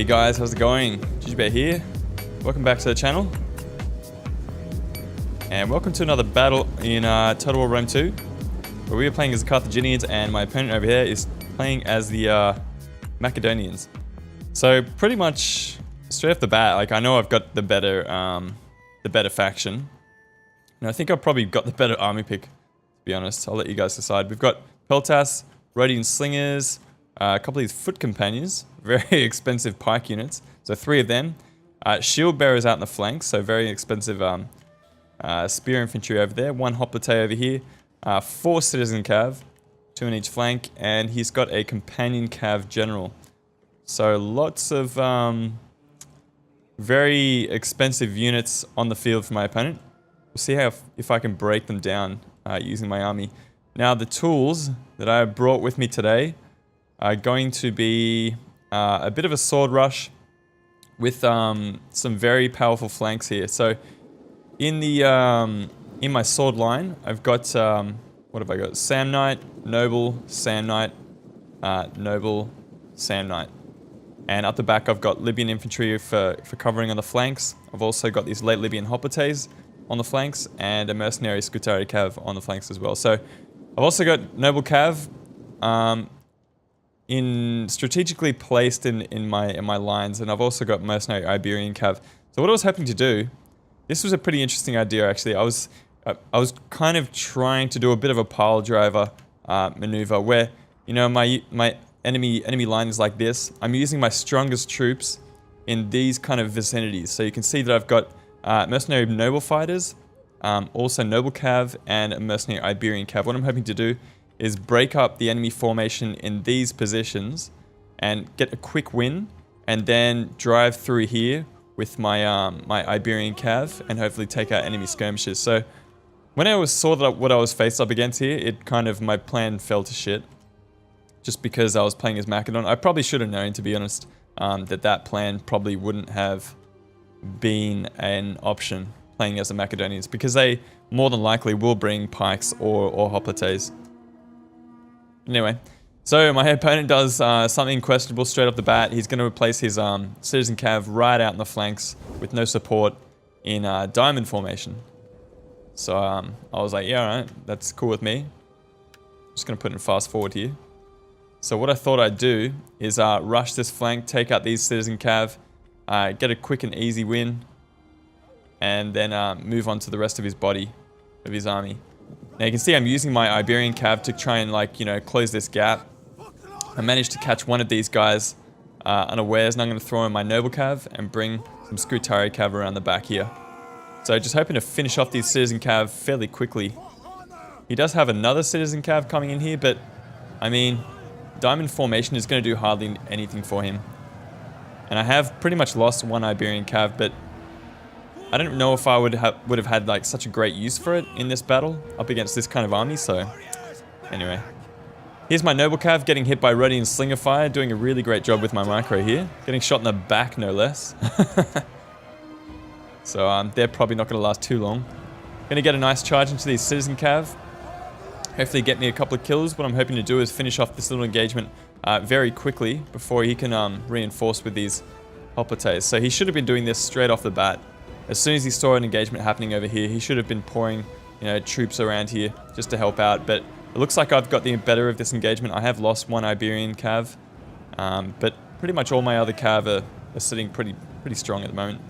Hey guys, how's it going? Jujubear here. Welcome back to the channel. And welcome to another battle in Total War Rome 2. Where we are playing as the Carthaginians and my opponent over here is playing as the Macedonians. So pretty much straight off the bat, like I know I've got the better faction. And I think I've probably got the better army pick, to be honest. I'll let you guys decide. We've got Peltas, Rhodian Slingers, a couple of these foot companions, very expensive pike units, so 3 of them. Shield bearers out in the flanks, so very expensive spear infantry over there. 1 hoplite over here, 4 citizen cav, 2 in each flank, and he's got a companion cav general. So lots of very expensive units on the field for my opponent. We'll see if I can break them down using my army. Now the tools that I brought with me today are going to be a bit of a sword rush with some very powerful flanks here. So in the in my sword line, I've got what have I got? Sam Knight, Noble, Sam Knight, Noble, Sam Knight. And up the back I've got Libyan infantry for covering on the flanks. I've also got these late Libyan hoplites on the flanks and a mercenary Scutari cav on the flanks as well. So I've also got Noble cav strategically placed in my lines, and I've also got mercenary Iberian cav. So what I was hoping to do, this was a pretty interesting idea actually. I was kind of trying to do a bit of a pile driver maneuver where, you know, my enemy line is like this. I'm using my strongest troops in these kind of vicinities. So you can see that I've got mercenary noble fighters, also noble cav, and a mercenary Iberian cav. What I'm hoping to do is break up the enemy formation in these positions and get a quick win, and then drive through here with my my Iberian cav and hopefully take out enemy skirmishes. So when I saw what I was faced up against here, it kind of, my plan fell to shit. Just because I was playing as Macedon. I probably should have known, to be honest, that plan probably wouldn't have been an option playing as the Macedonians, because they more than likely will bring pikes or hoplites. Anyway, so my opponent does something questionable straight off the bat. He's going to replace his citizen cav right out in the flanks with no support in diamond formation. So I was like, yeah, alright, that's cool with me. Just going to put in fast forward here. So what I thought I'd do is rush this flank, take out these citizen cav, get a quick and easy win, and then move on to the rest of his body, of his army. Now you can see I'm using my Iberian cav to try and, like, you know, close this gap. I managed to catch one of these guys unawares, and I'm going to throw in my noble cav and bring some Scutari cav around the back here. So just hoping to finish off these citizen cav fairly quickly. He does have another citizen cav coming in here, but I mean, diamond formation is going to do hardly anything for him. And I have pretty much lost 1 Iberian cav, but I don't know if I would have had like such a great use for it in this battle up against this kind of army. So anyway, here's my noble cav getting hit by Rhodian slinger fire, doing a really great job with my micro here, getting shot in the back no less. So they're probably not going to last too long. Gonna get a nice charge into these citizen cav. Hopefully get me a couple of kills. What I'm hoping to do is finish off this little engagement very quickly before he can reinforce with these hoplites. So he should have been doing this straight off the bat. As soon as he saw an engagement happening over here, he should have been pouring, you know, troops around here just to help out. But it looks like I've got the better of this engagement. I have lost 1 Iberian cav, but pretty much all my other cav are sitting pretty strong at the moment.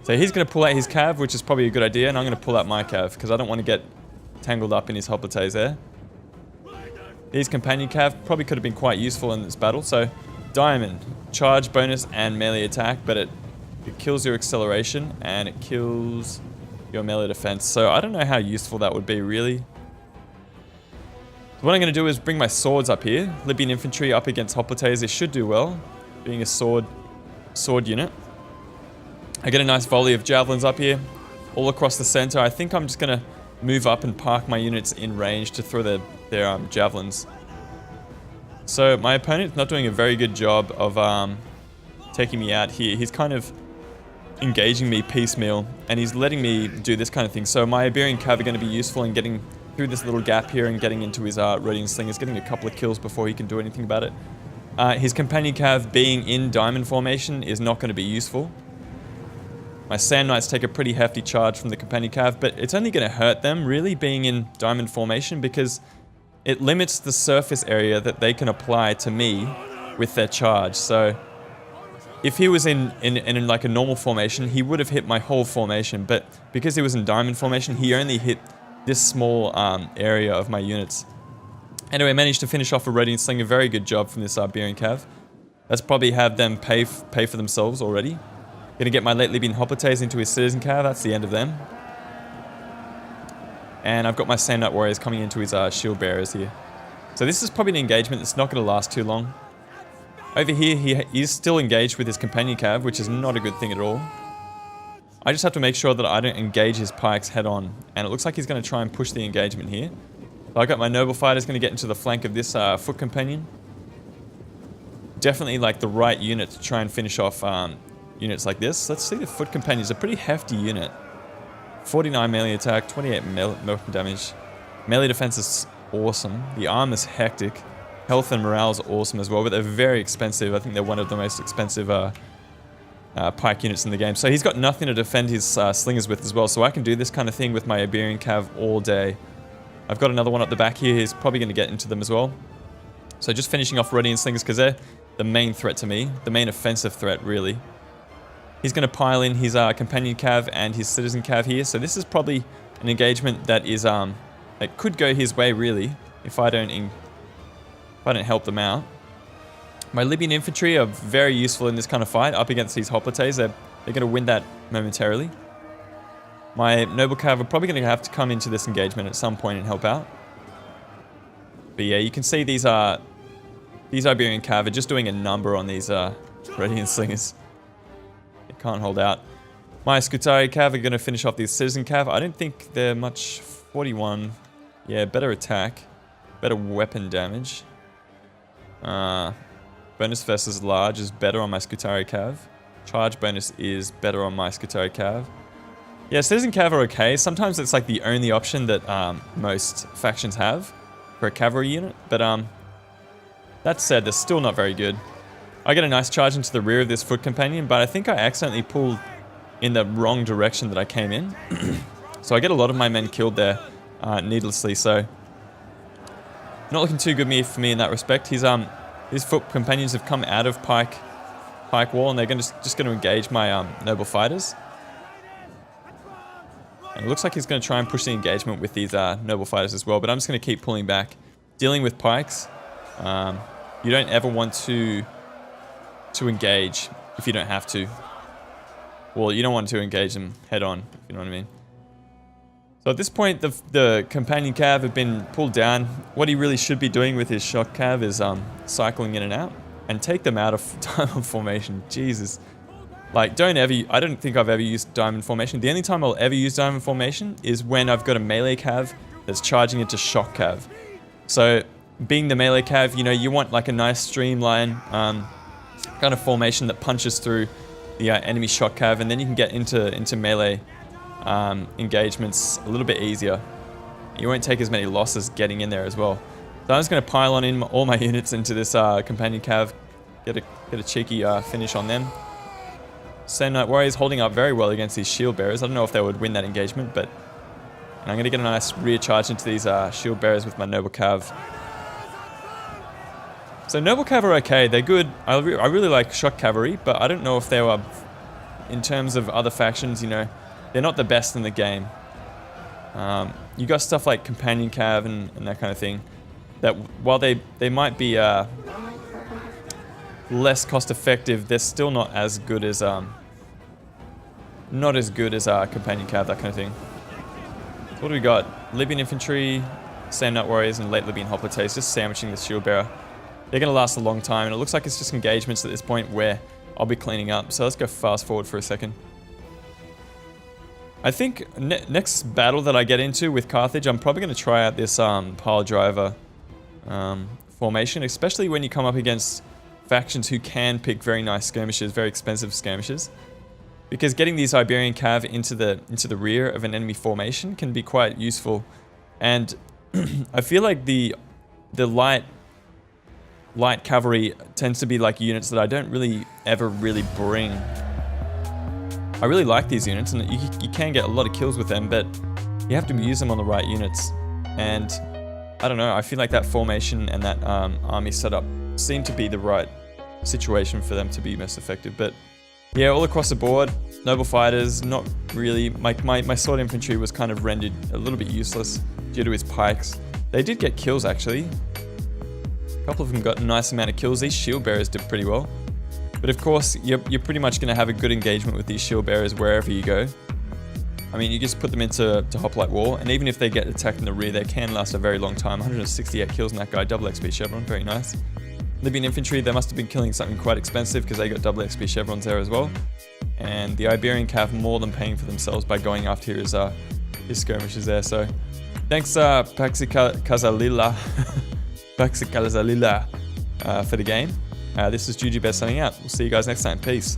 So he's going to pull out his cav, which is probably a good idea, and I'm going to pull out my cav because I don't want to get tangled up in his hoplites there. These companion cav probably could have been quite useful in this battle. So diamond, charge bonus and melee attack, but it kills your acceleration and it kills your melee defense. So I don't know how useful that would be really. So what I'm going to do is bring my swords up here. Libyan infantry up against hoplites. It should do well, being a sword unit. I get a nice volley of javelins up here, all across the center. I think I'm just going to move up and park my units in range to throw their javelins. So my opponent's not doing a very good job of taking me out here. He's kind of engaging me piecemeal, and he's letting me do this kind of thing. So my Iberian cav are going to be useful in getting through this little gap here and getting into his Rhodian slingers, getting a couple of kills before he can do anything about it. His companion cav being in diamond formation is not going to be useful. My Sand Knights take a pretty hefty charge from the companion cav, but it's only going to hurt them really being in diamond formation because it limits the surface area that they can apply to me with their charge. So if he was in like a normal formation, he would have hit my whole formation, but because he was in diamond formation, he only hit this small area of my units. Anyway, I managed to finish off a Radiant Sling, a very good job from this Iberian cav. Let's probably have them pay for themselves already. Gonna get my late Libyan Hoplites into his Citizen cav, that's the end of them. And I've got my Sand Knight Warriors coming into his Shield Bearers here. So this is probably an engagement that's not gonna last too long. Over here, he is still engaged with his companion cav, which is not a good thing at all. I just have to make sure that I don't engage his pikes head on. And it looks like he's gonna try and push the engagement here. So I got my Noble Fighters gonna get into the flank of this Foot Companion. Definitely like the right unit to try and finish off units like this. Let's see the Foot Companion is a pretty hefty unit. 49 melee attack, 28 weapon damage. Melee defense is awesome. The arm is hectic. Health and morale is awesome as well, but they're very expensive. I think they're one of the most expensive pike units in the game. So he's got nothing to defend his slingers with as well. So I can do this kind of thing with my Iberian cav all day. I've got another one up the back here. He's probably going to get into them as well. So just finishing off Radiant Slingers because they're the main threat to me. The main offensive threat, really. He's going to pile in his companion cav and his citizen cav here. So this is probably an engagement that is that could go his way really if I don't help them out. My Libyan infantry are very useful in this kind of fight up against these hoplites. They're going to win that momentarily. My noble cav are probably going to have to come into this engagement at some point and help out. But yeah, you can see these Iberian cav are just doing a number on these Radiant Slingers. Can't hold out. My Scutari cav are going to finish off these citizen cav. I don't think they're much. 41. Yeah, better attack. Better weapon damage. Bonus versus large is better on my Scutari cav. Charge bonus is better on my Scutari cav. Yeah, citizen cav are okay. Sometimes it's like the only option that most factions have for a cavalry unit. But that said, they're still not very good. I get a nice charge into the rear of this Foot Companion, but I think I accidentally pulled in the wrong direction that I came in. So I get a lot of my men killed there needlessly, so not looking too good for me in that respect. These Foot Companions have come out of pike wall, and they're just going to engage my Noble Fighters. And it looks like he's going to try and push the engagement with these Noble Fighters as well, but I'm just going to keep pulling back. Dealing with pikes, you don't ever want to engage if you don't have to. Well, you don't want to engage them head on, if you know what I mean. So at this point, the companion cav have been pulled down. What he really should be doing with his shock cav is cycling in and out and take them out of diamond formation. Jesus. Like, I don't think I've ever used diamond formation. The only time I'll ever use diamond formation is when I've got a melee cav that's charging into shock cav. So being the melee cav, you know, you want like a nice streamline kind of formation that punches through the enemy shock cav, and then you can get into melee engagements a little bit easier. You won't take as many losses getting in there as well. So I'm just going to pile on in all my units into this companion cav, get a cheeky finish on them. Sand Knight Warriors holding up very well against these Shield Bearers. I don't know if they would win that engagement, but I'm going to get a nice rear charge into these Shield Bearers with my Noble Cav. So Noble Cav are okay, they're good. I really like Shock Cavalry, but I don't know if they were, in terms of other factions, you know, they're not the best in the game. You got stuff like Companion Cav and that kind of thing, that while they might be less cost effective, they're still not as good as Companion Cav, that kind of thing. So what do we got? Libyan Infantry, Sand Knight Warriors, and late Libyan Hoplites just sandwiching the Shield Bearer. They're going to last a long time, and it looks like it's just engagements at this point where I'll be cleaning up. So let's go fast forward for a second. I think next battle that I get into with Carthage, I'm probably going to try out this pile driver formation, especially when you come up against factions who can pick very nice skirmishes, very expensive skirmishes. Because getting these Iberian Cav into the rear of an enemy formation can be quite useful. And I feel like the light light cavalry tends to be like units that I don't really ever really bring. I really like these units, and you can get a lot of kills with them, but you have to use them on the right units. And I don't know, I feel like that formation and that army setup seem to be the right situation for them to be most effective. But yeah, all across the board, noble fighters, not really. My sword infantry was kind of rendered a little bit useless due to his pikes. They did get kills actually. A couple of them got a nice amount of kills. These shield bearers did pretty well. But of course, you're pretty much going to have a good engagement with these shield bearers wherever you go. I mean, you just put them into hoplite wall, and even if they get attacked in the rear, they can last a very long time. 168 kills on that guy, double XP chevron, very nice. Libyan infantry, they must have been killing something quite expensive because they got double XP chevrons there as well. And the Iberian cav more than paying for themselves by going after his skirmishes there. So thanks Paxikazalila for the game. This is Jujubear signing out. We'll see you guys next time. Peace.